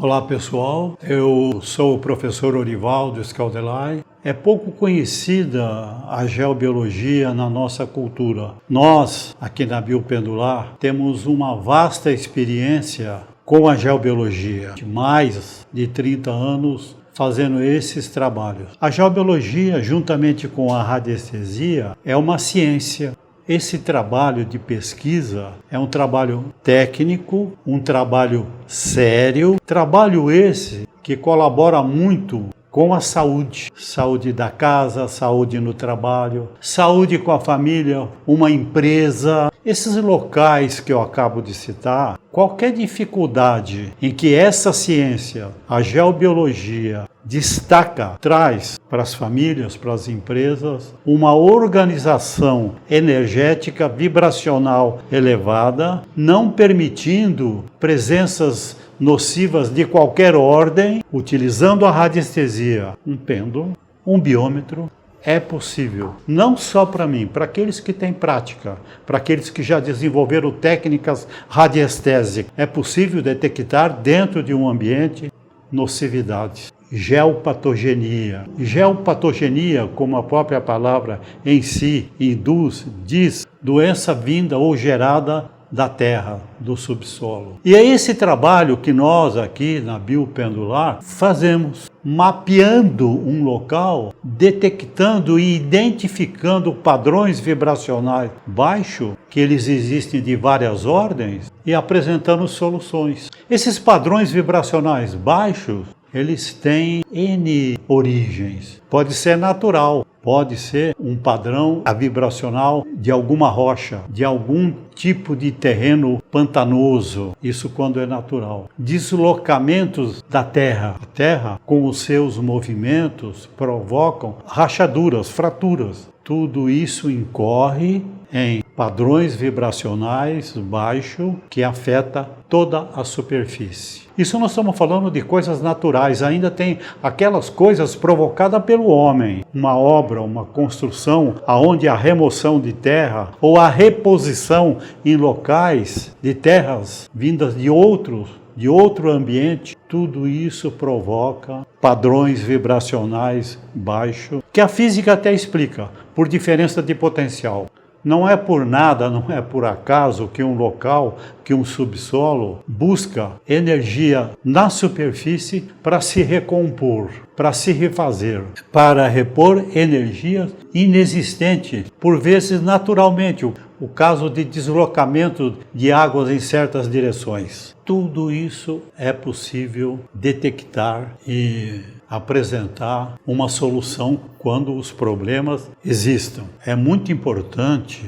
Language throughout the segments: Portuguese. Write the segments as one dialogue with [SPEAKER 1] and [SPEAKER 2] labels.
[SPEAKER 1] Olá pessoal, eu sou o professor Orivaldo Scaldelay. É pouco conhecida a geobiologia na nossa cultura. Nós, aqui na Biopendular, temos uma vasta experiência com a geobiologia, de mais de 30 anos fazendo esses trabalhos. A geobiologia, juntamente com a radiestesia, é uma ciência. Esse trabalho de pesquisa é um trabalho técnico, um trabalho sério, trabalho esse que colabora muito com a saúde. Saúde da casa, saúde no trabalho, saúde com a família, uma empresa. Esses locais que eu acabo de citar, qualquer dificuldade em que essa ciência, a geobiologia, destaca, traz para as famílias, para as empresas, uma organização energética vibracional elevada, não permitindo presenças nocivas de qualquer ordem, utilizando a radiestesia, um pêndulo, um biômetro. É possível, não só para mim, para aqueles que têm prática, para aqueles que já desenvolveram técnicas radiestésicas, é possível detectar dentro de um ambiente nocividades. Geopatogenia. Geopatogenia, como a própria palavra em si induz, diz doença vinda ou gerada da terra, do subsolo. E é esse trabalho que nós aqui na Biopendular fazemos, mapeando um local, detectando e identificando padrões vibracionais baixos, que eles existem de várias ordens, e apresentando soluções. Esses padrões vibracionais baixos, eles têm N origens. Pode ser natural, pode ser um padrão vibracional de alguma rocha, de algum tipo de terreno pantanoso, isso quando é natural. Deslocamentos da Terra. A Terra, com os seus movimentos, provocam rachaduras, fraturas. Tudo isso incorre em padrões vibracionais baixos que afeta toda a superfície. Isso nós estamos falando de coisas naturais, ainda tem aquelas coisas provocadas pelo homem. Uma obra, uma construção, aonde a remoção de terra ou a reposição em locais de terras vindas de outro ambiente, tudo isso provoca padrões vibracionais baixos, que a física até explica, por diferença de potencial. Não é por nada, não é por acaso que um local, que um subsolo busca energia na superfície para se recompor, para se refazer, para repor energias inexistentes, por vezes naturalmente, o caso de deslocamento de águas em certas direções. Tudo isso é possível detectar e apresentar uma solução quando os problemas existam. É muito importante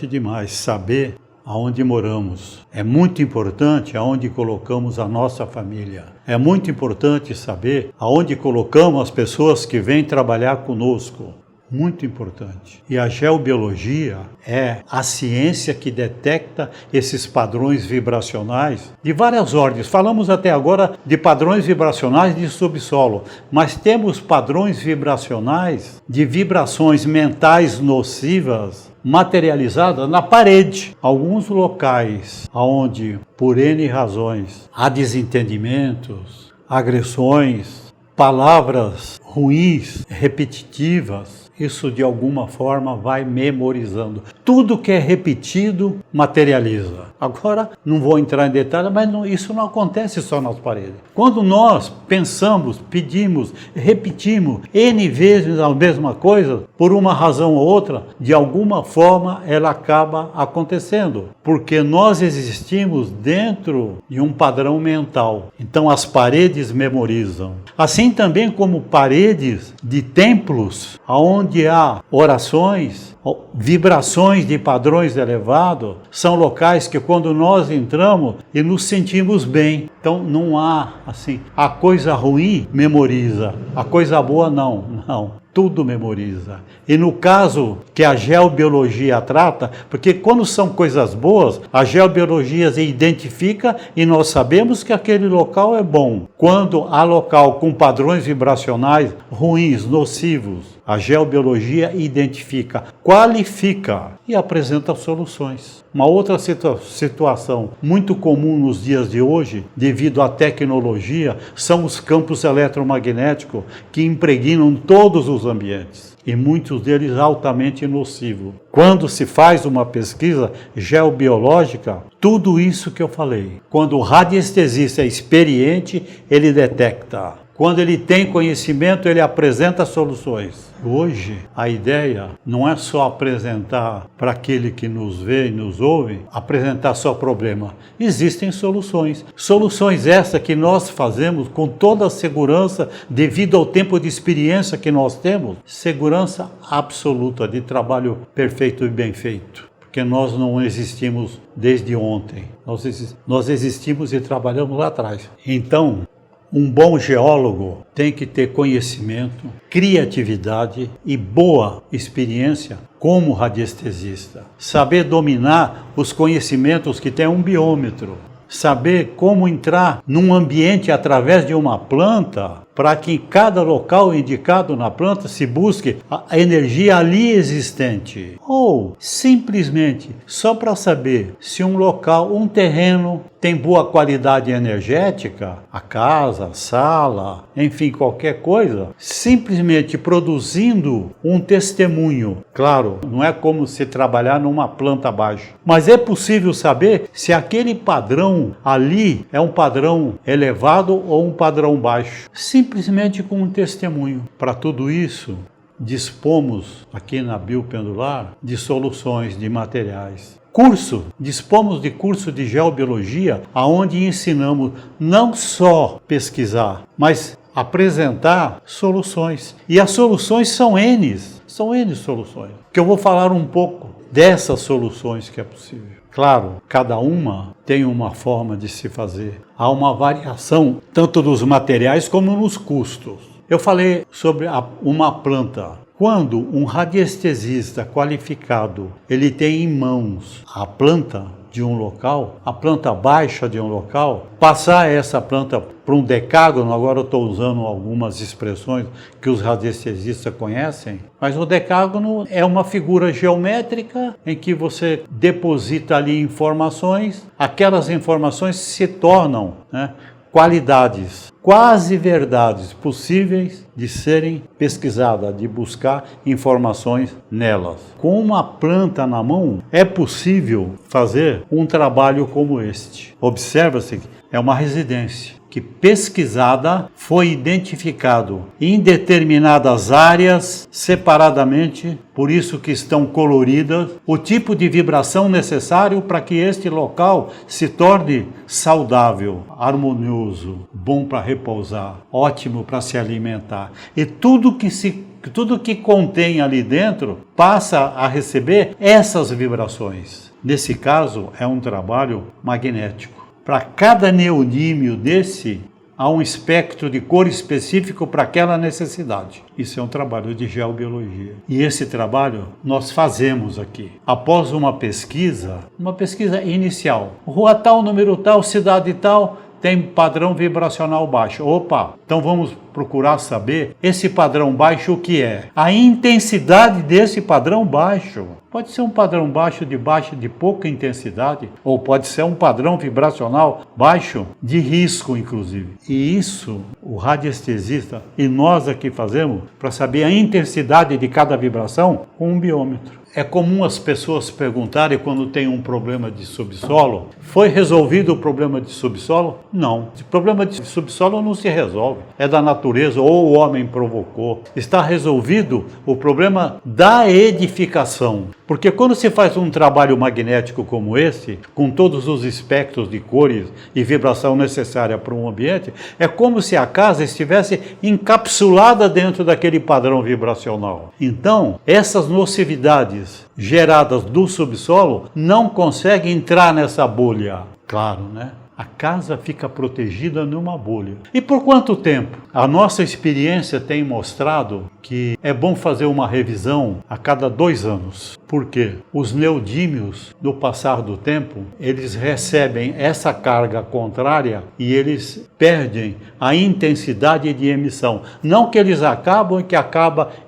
[SPEAKER 1] demais, saber aonde moramos. É muito importante aonde colocamos a nossa família. É muito importante saber aonde colocamos as pessoas que vêm trabalhar conosco. Muito importante. E a geobiologia é a ciência que detecta esses padrões vibracionais de várias ordens. Falamos até agora de padrões vibracionais de subsolo, mas temos padrões vibracionais de vibrações mentais nocivas materializadas na parede. Alguns locais onde, por N razões, há desentendimentos, agressões, palavras ruins, repetitivas, isso de alguma forma vai memorizando. Tudo que é repetido materializa. Agora, não vou entrar em detalhes, mas isso não acontece só nas paredes. Quando nós pensamos, pedimos, repetimos N vezes a mesma coisa, por uma razão ou outra, de alguma forma ela acaba acontecendo. Porque nós existimos dentro de um padrão mental. Então as paredes memorizam. Assim também como paredes de templos, onde há orações, vibrações de padrões elevados, são locais que quando nós entramos e nos sentimos bem. Então não há assim, a coisa ruim memoriza, a coisa boa não. Tudo memoriza. E no caso que a geobiologia trata, porque quando são coisas boas, a geobiologia se identifica e nós sabemos que aquele local é bom. Quando há local com padrões vibracionais ruins, nocivos, A geobiologia identifica, qualifica e apresenta soluções. Uma outra situação muito comum nos dias de hoje, devido à tecnologia, são os campos eletromagnéticos que impregnam todos os ambientes, e muitos deles altamente nocivos. Quando se faz uma pesquisa geobiológica, tudo isso que eu falei, quando o radiestesista é experiente, ele detecta. Quando ele tem conhecimento, ele apresenta soluções. Hoje, a ideia não é só apresentar para aquele que nos vê e nos ouve, apresentar só problema. Existem soluções. Soluções essas que nós fazemos com toda a segurança, devido ao tempo de experiência que nós temos. Segurança absoluta de trabalho perfeito e bem feito. Porque nós não existimos desde ontem. Nós existimos e trabalhamos lá atrás. Então, um bom geólogo tem que ter conhecimento, criatividade e boa experiência como radiestesista. Saber dominar os conhecimentos que tem um biômetro. Saber como entrar num ambiente através de uma planta, para que em cada local indicado na planta se busque a energia ali existente. Ou, simplesmente, só para saber se um local, um terreno, tem boa qualidade energética, a casa, a sala, enfim, qualquer coisa, simplesmente produzindo um testemunho. Claro, não é como se trabalhar numa planta abaixo, mas é possível saber se aquele padrão ali é um padrão elevado ou um padrão baixo. Simplesmente com um testemunho. Para tudo isso, dispomos aqui na Biopendular de soluções, de materiais. Dispomos de curso de geobiologia, onde ensinamos não só pesquisar, mas apresentar soluções. E as soluções são N soluções, que eu vou falar um pouco dessas soluções que é possível. Claro, cada uma tem uma forma de se fazer. Há uma variação tanto dos materiais como nos custos. Eu falei sobre uma planta. Quando um radiestesista qualificado ele tem em mãos a planta de um local, a planta baixa de um local, passar essa planta para um decágono, agora eu estou usando algumas expressões que os radiestesistas conhecem, mas o decágono é uma figura geométrica em que você deposita ali informações, aquelas informações se tornam, qualidades, quase verdades possíveis de serem pesquisadas, de buscar informações nelas. Com uma planta na mão, é possível fazer um trabalho como este. Observa-se que é uma residência que pesquisada foi identificado em determinadas áreas separadamente, por isso que estão coloridas, o tipo de vibração necessário para que este local se torne saudável, harmonioso, bom para repousar, ótimo para se alimentar. E tudo que contém ali dentro passa a receber essas vibrações. Nesse caso, é um trabalho magnético. Para cada neodímio desse, há um espectro de cor específico para aquela necessidade. Isso é um trabalho de geobiologia. E esse trabalho nós fazemos aqui. Após uma pesquisa inicial. Rua tal, número tal, cidade tal, tem padrão vibracional baixo. Opa, então vamos procurar saber esse padrão baixo o que é. A intensidade desse padrão baixo. Pode ser um padrão baixo de pouca intensidade, ou pode ser um padrão vibracional baixo de risco, inclusive. E isso o radiestesista e nós aqui fazemos para saber a intensidade de cada vibração com um biômetro. É comum as pessoas perguntarem quando tem um problema de subsolo, foi resolvido o problema de subsolo? Não. O problema de subsolo não se resolve. É da natureza ou o homem provocou. Está resolvido o problema da edificação. Porque quando se faz um trabalho magnético como esse, com todos os espectros de cores e vibração necessária para um ambiente, é como se a casa estivesse encapsulada dentro daquele padrão vibracional. Então, essas nocividades geradas do subsolo não conseguem entrar nessa bolha. Claro, né? A casa fica protegida numa bolha. E por quanto tempo? A nossa experiência tem mostrado que é bom fazer uma revisão a cada 2 anos. Por quê? Os neodímios, no passar do tempo, eles recebem essa carga contrária e eles perdem a intensidade de emissão. Não que eles acabam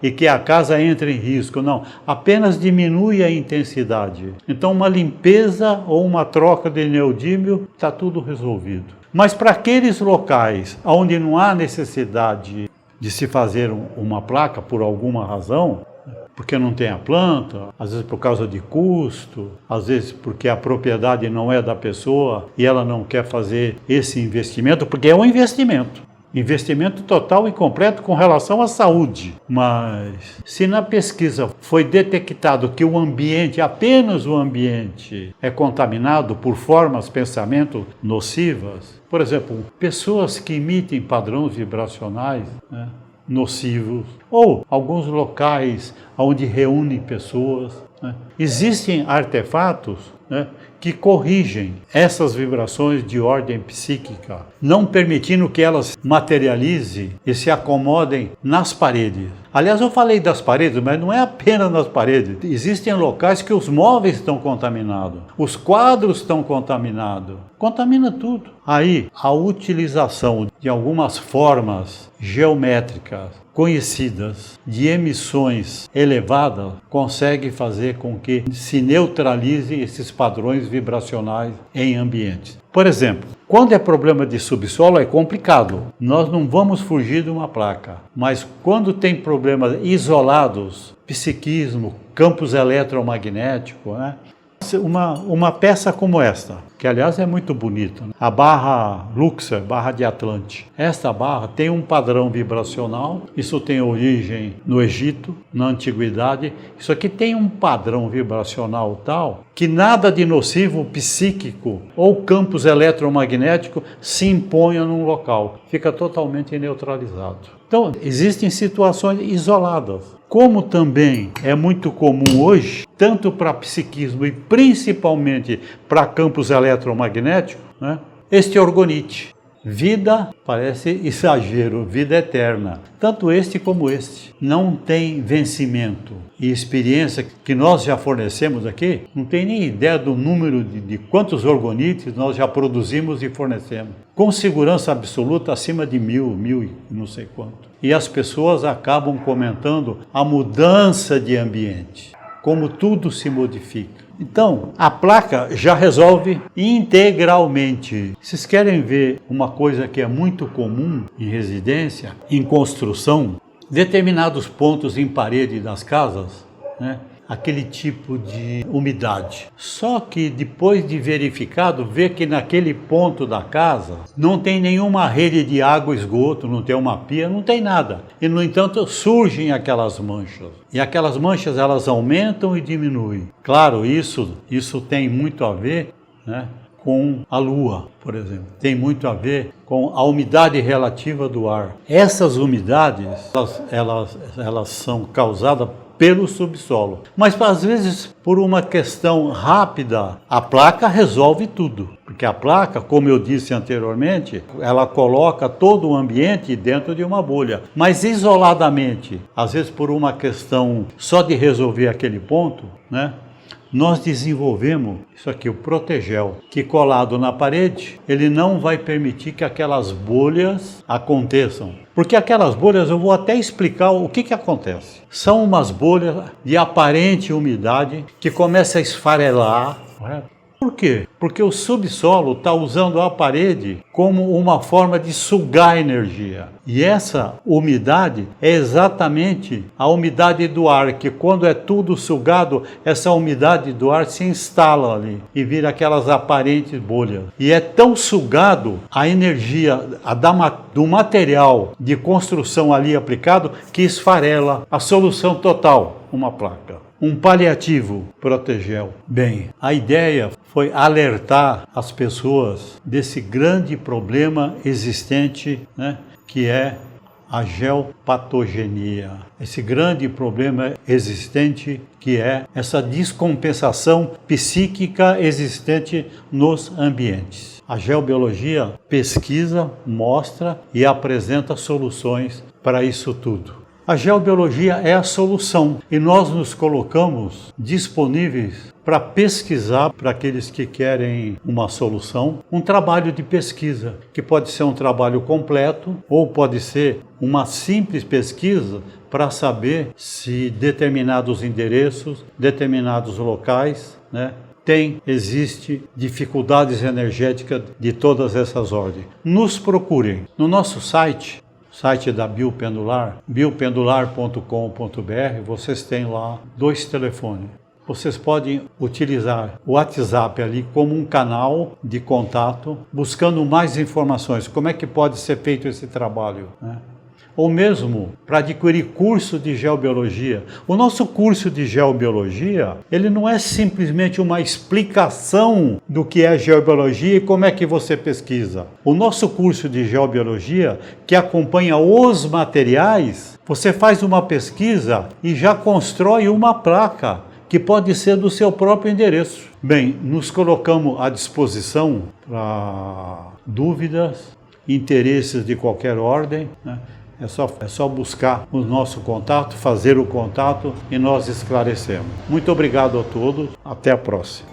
[SPEAKER 1] e que a casa entre em risco, não. Apenas diminui a intensidade. Então, uma limpeza ou uma troca de neodímio, está tudo resolvido. Mas para aqueles locais onde não há necessidade de se fazer uma placa por alguma razão, porque não tem a planta, às vezes por causa de custo, às vezes porque a propriedade não é da pessoa e ela não quer fazer esse investimento, porque é um investimento. Investimento total e completo com relação à saúde. Mas se na pesquisa foi detectado que o ambiente, apenas o ambiente, é contaminado por formas de pensamento nocivas, por exemplo, pessoas que emitem padrões vibracionais, né, nocivos, ou alguns locais onde reúnem pessoas, né, existem artefatos, né, que corrigem essas vibrações de ordem psíquica, não permitindo que elas materializem e se acomodem nas paredes. Aliás, eu falei das paredes, mas não é apenas nas paredes. Existem locais que os móveis estão contaminados, os quadros estão contaminados, contamina tudo. Aí, a utilização de algumas formas geométricas conhecidas de emissões elevadas consegue fazer com que se neutralize esses padrões vibracionais em ambientes. Por exemplo, quando é problema de subsolo é complicado, nós não vamos fugir de uma placa, mas quando tem problemas isolados, psiquismo, campos eletromagnéticos, né? Uma peça como esta, que aliás é muito bonita, né? A barra Luxor, barra de Atlante. Esta barra tem um padrão vibracional, isso tem origem no Egito, na Antiguidade. Isso aqui tem um padrão vibracional tal que nada de nocivo psíquico ou campos eletromagnéticos se imponha num local, fica totalmente neutralizado. Então, existem situações isoladas. Como também é muito comum hoje, tanto para psiquismo e principalmente para campos eletromagnéticos, né, este orgonite. Vida, parece exagero, vida eterna. Tanto este como este. Não tem vencimento. E experiência que nós já fornecemos aqui, não tem nem ideia do número de quantos orgonites nós já produzimos e fornecemos. Com segurança absoluta, acima de 1000 e não sei quanto. E as pessoas acabam comentando a mudança de ambiente, como tudo se modifica. Então, a placa já resolve integralmente. Vocês querem ver uma coisa que é muito comum em residência, em construção? Determinados pontos em parede das casas, né? Aquele tipo de umidade. Só que depois de verificado, vê que naquele ponto da casa não tem nenhuma rede de água e esgoto, não tem uma pia, não tem nada. E, no entanto, surgem aquelas manchas. E aquelas manchas, elas aumentam e diminuem. Claro, isso tem muito a ver, né, com a lua, por exemplo. Tem muito a ver com a umidade relativa do ar. Essas umidades, elas são causadas pelo subsolo. Mas, às vezes, por uma questão rápida, a placa resolve tudo. Porque a placa, como eu disse anteriormente, ela coloca todo o ambiente dentro de uma bolha. Mas, isoladamente, às vezes por uma questão só de resolver aquele ponto, né? Nós desenvolvemos isso aqui, o Protegel, que colado na parede, ele não vai permitir que aquelas bolhas aconteçam. Porque aquelas bolhas, eu vou até explicar o que acontece. São umas bolhas de aparente umidade que começam a esfarelar, correto? Por quê? Porque o subsolo está usando a parede como uma forma de sugar energia. E essa umidade é exatamente a umidade do ar, que quando é tudo sugado, essa umidade do ar se instala ali e vira aquelas aparentes bolhas. E é tão sugado a energia do material de construção ali aplicado que esfarela a solução total, uma placa. Um paliativo, Protegel. Bem, a ideia foi alertar as pessoas desse grande problema existente, né, que é a geopatogenia. Esse grande problema existente que é essa descompensação psíquica existente nos ambientes. A geobiologia pesquisa, mostra e apresenta soluções para isso tudo. A geobiologia é a solução e nós nos colocamos disponíveis para pesquisar, para aqueles que querem uma solução, um trabalho de pesquisa, que pode ser um trabalho completo ou pode ser uma simples pesquisa para saber se determinados endereços, determinados locais, existe dificuldades energéticas de todas essas ordens. Nos procurem no nosso site da Biopendular, biopendular.com.br, vocês têm lá 2 telefones. Vocês podem utilizar o WhatsApp ali como um canal de contato, buscando mais informações, como é que pode ser feito esse trabalho, Ou mesmo para adquirir curso de geobiologia. O nosso curso de geobiologia, ele não é simplesmente uma explicação do que é geobiologia e como é que você pesquisa. O nosso curso de geobiologia, que acompanha os materiais, você faz uma pesquisa e já constrói uma placa que pode ser do seu próprio endereço. Bem, nos colocamos à disposição para dúvidas, interesses de qualquer ordem, É só buscar o nosso contato, fazer o contato e nós esclarecemos. Muito obrigado a todos. Até a próxima.